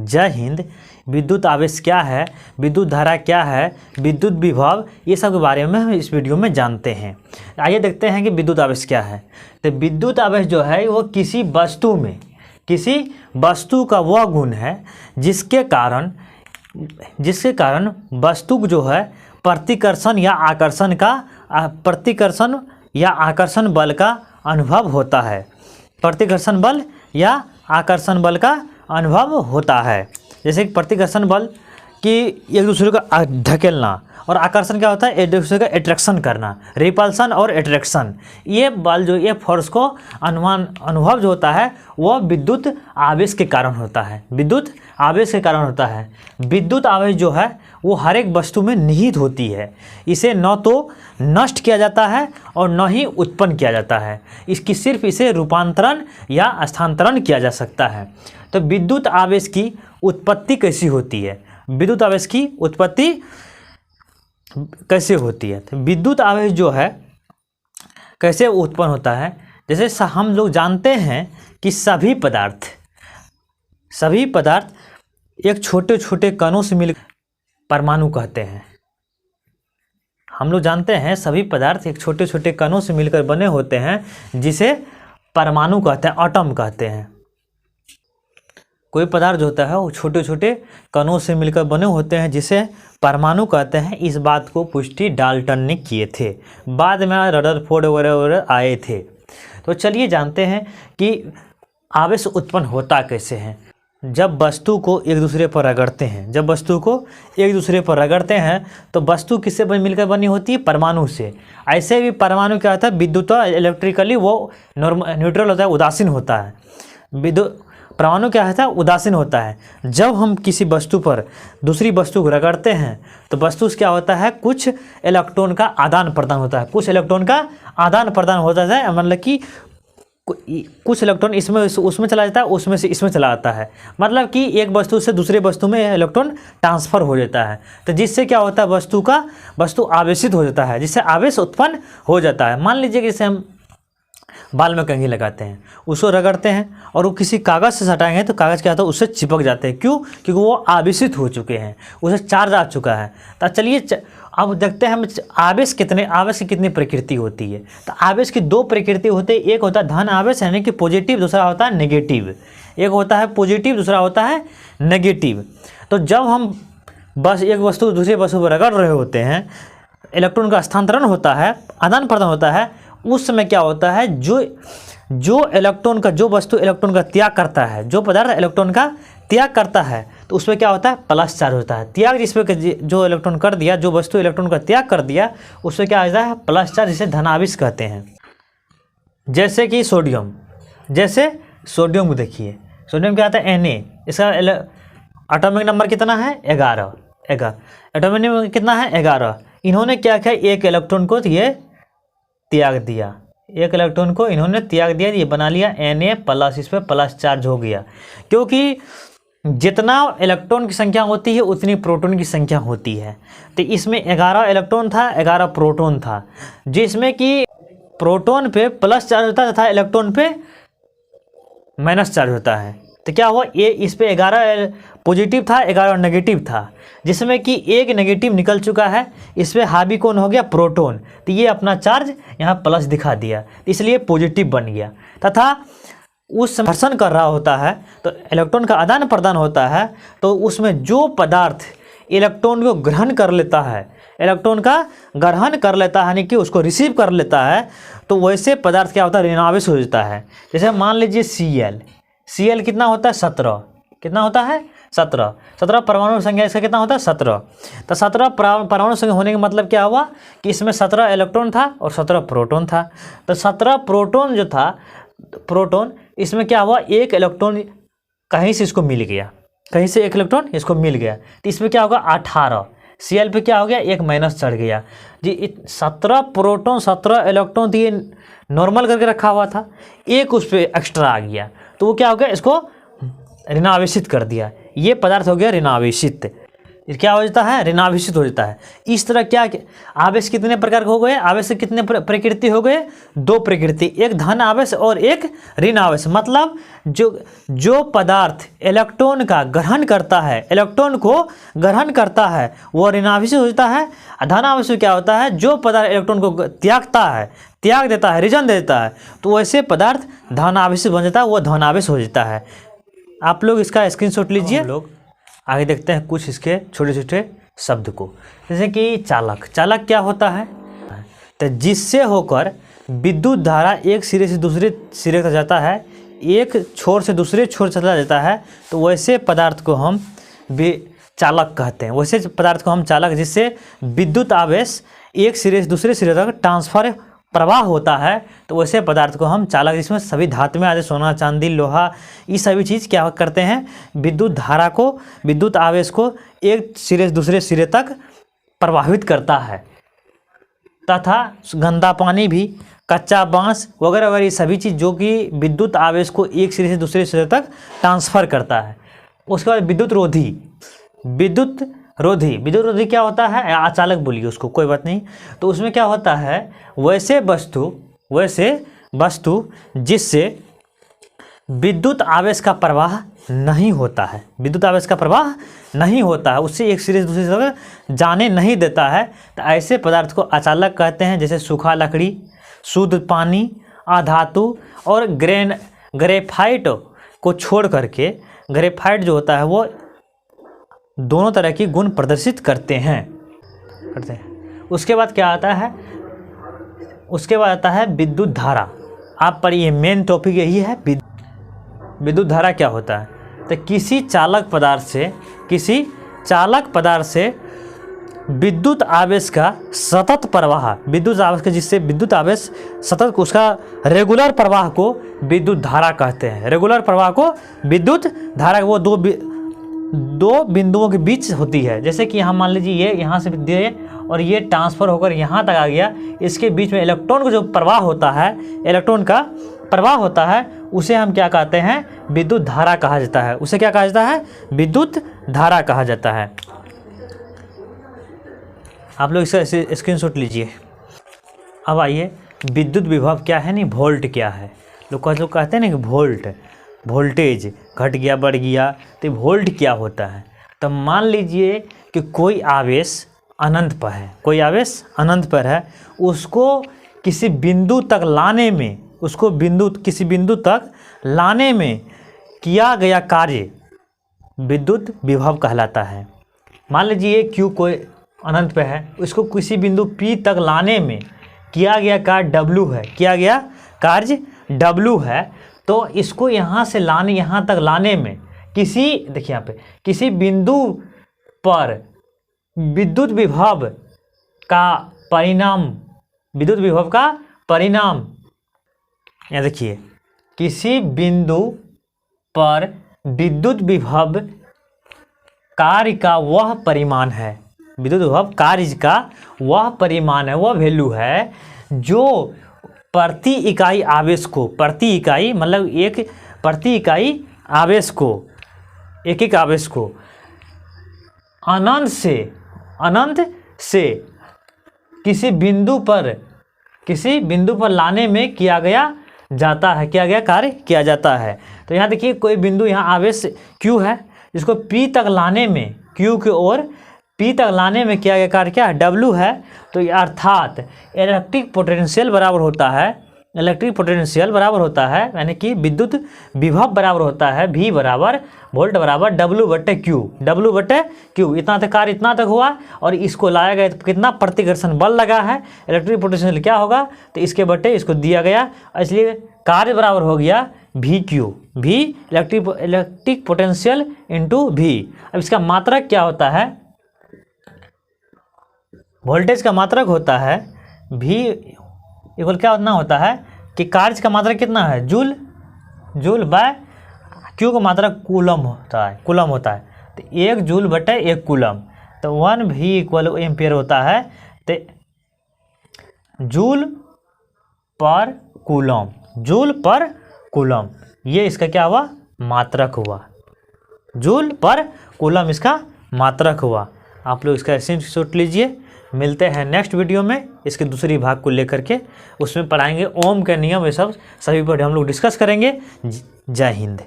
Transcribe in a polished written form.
जय हिंद। विद्युत आवेश क्या है, विद्युत धारा क्या है, विद्युत विभव, ये सब के बारे में हम इस वीडियो में जानते हैं। आइए देखते हैं कि विद्युत आवेश क्या है। तो विद्युत आवेश जो है वो किसी वस्तु का वह गुण है जिसके कारण वस्तु जो है प्रतिकर्षण या आकर्षण बल का अनुभव होता है। प्रतिकर्षण बल या आकर्षण बल का अनुभव होता है। जैसे कि प्रतिकर्षण बल कि एक दूसरे का धकेलना, और आकर्षण क्या होता है, एक दूसरे का अट्रैक्शन करना, रिपल्सन और अट्रैक्शन। ये बल जो ये फोर्स को अनुभव जो होता है वह विद्युत आवेश के कारण होता है। विद्युत आवेश के कारण होता है। विद्युत आवेश जो है वो हर एक वस्तु में निहित होती है। इसे न तो नष्ट किया जाता है और न ही उत्पन्न किया जाता है। सिर्फ इसे रूपांतरण या स्थानांतरण किया जा सकता है। तो विद्युत आवेश की उत्पत्ति कैसी होती है, विद्युत आवेश की उत्पत्ति कैसे होती है। तो विद्युत आवेश जो है कैसे उत्पन्न होता है, जैसे हम लोग जानते हैं कि सभी पदार्थ एक छोटे छोटे कणों से मिल परमाणु कहते हैं। हम लोग जानते हैं सभी पदार्थ एक छोटे छोटे कणों से मिलकर बने होते हैं, जिसे परमाणु कहते हैं, एटम कहते हैं। कोई पदार्थ जो होता है वो छोटे छोटे कणों से मिलकर बने होते हैं, जिसे परमाणु कहते हैं। इस बात को पुष्टि डाल्टन ने किए थे। बाद में रदरफोर्ड वगैरह आए थे। तो चलिए जानते हैं कि आवेश उत्पन्न होता कैसे है। जब वस्तु को एक दूसरे पर रगड़ते हैं, तो वस्तु किससे मिलकर बनी होती है, परमाणु से। ऐसे भी परमाणु क्या होता है, विद्युत इलेक्ट्रिकली वो न्यूट्रल होता है, उदासीन होता है। परमाणु क्या होता है, उदासीन होता है। जब हम किसी वस्तु पर दूसरी वस्तु को रगड़ते हैं तो वस्तु से क्या होता है, कुछ इलेक्ट्रॉन का आदान प्रदान होता है। मतलब कि कुछ इलेक्ट्रॉन उसमें चला जाता है, उसमें से इसमें चला जाता है। मतलब कि एक वस्तु से दूसरे वस्तु में इलेक्ट्रॉन ट्रांसफ़र हो जाता है। तो जिससे क्या होता है, वस्तु आवेशित हो जाता है, जिससे आवेश उत्पन्न हो जाता है। मान लीजिए कि जैसे हम बाल में कंघी लगाते हैं, उसको रगड़ते हैं और वो किसी कागज़ से सटाएंगे तो कागज़ क्या होता है, उससे चिपक जाते हैं। क्यों? क्योंकि वो आवेशित हो चुके हैं, उसे चार्ज आ चुका है। तो चलिए अब देखते हैं हम आवेश की कितनी प्रकृति होती है। तो आवेश की दो प्रकृति होती है। एक होता है धन आवेश यानी कि पॉजिटिव, दूसरा होता है नेगेटिव। एक होता है पॉजिटिव, दूसरा होता है नेगेटिव। तो जब हम बस एक वस्तु दूसरी वस्तु पर रगड़ रहे होते हैं, इलेक्ट्रॉन का स्थानांतरण होता है, आदान प्रदान होता है, उस समय क्या होता है, जो वस्तु इलेक्ट्रॉन का त्याग करता है, जो पदार्थ इलेक्ट्रॉन का त्याग करता है, तो उसमें क्या होता है, प्लस चार्ज होता है। त्याग जिसमें जो इलेक्ट्रॉन कर दिया, जो वस्तु इलेक्ट्रॉन का त्याग कर दिया, उसमें क्या होता है, प्लस चार्ज, जिसे धनावेश कहते हैं। जैसे कि सोडियम को देखिए, सोडियम क्या आता है, Na। इसका एटॉमिक नंबर कितना है, 11। एटॉमिक नंबर कितना है, 11। इन्होंने क्या किया, एक इलेक्ट्रॉन को ये त्याग दिया, ये बना लिया Na+, इस पर प्लस चार्ज हो गया। क्योंकि जितना इलेक्ट्रॉन की संख्या होती है उतनी प्रोटॉन की संख्या होती है। तो इसमें 11 इलेक्ट्रॉन था, 11 प्रोटॉन था, जिसमें कि प्रोटॉन पे प्लस चार्ज होता है तथा इलेक्ट्रॉन पे माइनस चार्ज होता है। तो क्या हुआ, ये इस पे 11 पॉजिटिव था, 11 नेगेटिव था, जिसमें कि एक नेगेटिव निकल चुका है। इस पर हावी कौन हो गया, प्रोटॉन। तो ये अपना चार्ज यहाँ प्लस दिखा दिया, इसलिए पॉजिटिव बन गया। तथा उस समय घर्षण कर रहा होता है तो इलेक्ट्रॉन का आदान प्रदान होता है, तो उसमें जो पदार्थ इलेक्ट्रॉन को ग्रहण कर लेता है, यानी कि उसको रिसीव कर लेता है, तो वैसे पदार्थ क्या होता है, ऋणावेश हो जाता है। जैसे मान लीजिए Cl कितना होता है, 17। कितना होता है, 17 परमाणु संख्या इसका कितना होता है, 17। तो 17 परमाणु संख्या होने का मतलब क्या हुआ कि इसमें 17 इलेक्ट्रॉन था और 17 प्रोटॉन था। तो 17 प्रोटॉन जो था, इसमें क्या हुआ, एक इलेक्ट्रॉन कहीं से इसको मिल गया, तो इसमें क्या होगा, 18। Cl पे क्या हो गया, एक माइनस चढ़ गया जी। 17 प्रोटॉन 17 इलेक्ट्रॉन, तो ये नॉर्मल करके रखा हुआ था, एक उस पर एक्स्ट्रा आ गया, तो वो क्या हो गया, इसको ऋणावेशित कर दिया। ये पदार्थ हो गया ऋणावेशित। क्या हो जाता है, ऋणावेशित हो जाता है। इस तरह क्या आवेश कितने प्रकार के हो गए, आवेश के कितने प्रकृति हो गए, 2 प्रकृति, एक धन आवेश और एक ऋण आवेश। मतलब जो पदार्थ इलेक्ट्रॉन का ग्रहण करता है, इलेक्ट्रॉन को ग्रहण करता है वो ऋणावेशित हो जाता है। धन आवेश क्या होता है, जो पदार्थ इलेक्ट्रॉन को त्यागता है, त्याग देता है, रिजन देता है, तो वैसे पदार्थ धन आवेशित बन जाता है, वो धन आवेश हो जाता है। आप लोग इसका स्क्रीनशॉट लीजिए। लोग आगे देखते हैं कुछ इसके छोटे छोटे शब्द को, जैसे कि चालक। चालक क्या होता है, तो जिससे होकर विद्युत धारा एक सिरे से दूसरे सिरे तक जाता है, एक छोर से दूसरे छोर चला जाता है, तो वैसे पदार्थ को हम चालक कहते हैं। वैसे पदार्थ को हम चालक, जिससे विद्युत आवेश एक सिरे से दूसरे सिरे तक ट्रांसफर प्रवाह होता है, तो वैसे पदार्थ को हम चालक, जिसमें सभी धातुएं आदि सोना चांदी लोहा ये सभी चीज़ क्या करते हैं, विद्युत धारा को, विद्युत आवेश को एक सिरे से दूसरे सिरे तक प्रवाहित करता है। तथा गंदा पानी भी, कच्चा बांस वगैरह वगैरह ये सभी चीज़ जो कि विद्युत आवेश को एक सिरे से दूसरे सिरे तक ट्रांसफ़र करता है। उसके बाद विद्युत रोधी। विद्युत रोधी क्या होता है, अचालक बोलिए उसको, कोई बात नहीं। तो उसमें क्या होता है, वैसे वस्तु जिससे विद्युत आवेश का प्रवाह नहीं होता है, विद्युत आवेश का प्रवाह नहीं होता है, उससे एक सिरे से दूसरे सिरे तक जाने नहीं देता है, तो ऐसे पदार्थ को अचालक कहते हैं। जैसे सूखा लकड़ी, शुद्ध पानी, अधातु और ग्रेफाइट को छोड़ करके, ग्रेफाइट जो होता है वो दोनों तरह की गुण प्रदर्शित करते हैं। उसके बाद क्या आता है, उसके बाद आता है विद्युत धारा। आप पर ये मेन टॉपिक यही है, विद्युत धारा क्या होता है। तो किसी चालक पदार्थ से विद्युत आवेश का सतत प्रवाह, विद्युत आवेश का, जिससे विद्युत आवेश सतत, उसका रेगुलर प्रवाह को विद्युत धारा कहते हैं। रेगुलर प्रवाह को विद्युत धारा, वो दो बिंदुओं के बीच होती है। जैसे कि यहाँ मान लीजिए ये यहाँ से दिए और ये ट्रांसफ़र होकर यहाँ तक आ गया, इसके बीच में इलेक्ट्रॉन का जो प्रवाह होता है, इलेक्ट्रॉन का प्रवाह होता है, उसे हम क्या कहते हैं, विद्युत धारा कहा जाता है। उसे क्या कहा जाता है, विद्युत धारा कहा जाता है। आप लोग इसका स्क्रीनशॉट लीजिए। अब आइए, विद्युत विभव क्या है, नहीं वोल्ट क्या है। लोग कहते हैं ना कि वोल्टेज घट गया बढ़ गया, तो वोल्ट क्या होता है। तो मान लीजिए कि कोई आवेश अनंत पर है, कोई आवेश अनंत पर है, उसको किसी बिंदु तक लाने में, किसी बिंदु तक लाने में किया गया कार्य विद्युत विभव कहलाता है। मान लीजिए Q कोई अनंत पे है, उसको किसी बिंदु P तक लाने में किया गया कार्य W है, तो इसको यहाँ से लाने, यहाँ तक लाने में देखिए यहाँ पे किसी बिंदु पर विद्युत विभव का परिणाम, यहाँ देखिए, किसी बिंदु पर विद्युत विभव कार्य का वह परिमाण है, विद्युत विभव कार्य का वह परिमाण है, वह वैल्यू है जो प्रति इकाई आवेश को, प्रति इकाई मतलब प्रति इकाई आवेश को, एक आवेश को अनंत से किसी बिंदु पर लाने में कार्य किया जाता है। तो यहाँ देखिए, कोई बिंदु, यहाँ आवेश Q है, जिसको P तक लाने में, Q की ओर P तक लाने में किया गया कार्य क्या है, W है। तो अर्थात इलेक्ट्रिक पोटेंशियल बराबर होता है, यानी कि विद्युत विभव बराबर होता है V बराबर वोल्ट बराबर W/Q। इतना तक कार्य, इतना तक हुआ, और इसको लाया गया तो कितना प्रतिकर्षण बल लगा है, इलेक्ट्रिक पोटेंशियल क्या होगा, तो इसके बटे इसको दिया गया, इसलिए कार्य बराबर हो गया VQ, V electric potential into V। अब इसका मात्रक क्या होता है, वोल्टेज का मात्रक होता है V इक्वल क्या उतना होता है कि कार्य का मात्रक कितना है, जूल बाय Q का मात्रक कूलम होता है। तो 1 जूल बटे 1 कूलम, तो 1V इक्वल एम्पियर होता है, तो जूल पर कूलम, ये इसका क्या हुआ, मात्रक हुआ, जूल पर कूलम इसका मात्रक हुआ। आप लोग इसका स्क्रीनशॉट लीजिए। मिलते हैं नेक्स्ट वीडियो में इसके दूसरी भाग को लेकर के, उसमें पढ़ाएंगे ओम के नियम, ये सब सभी पर हम लोग डिस्कस करेंगे। जय हिंद।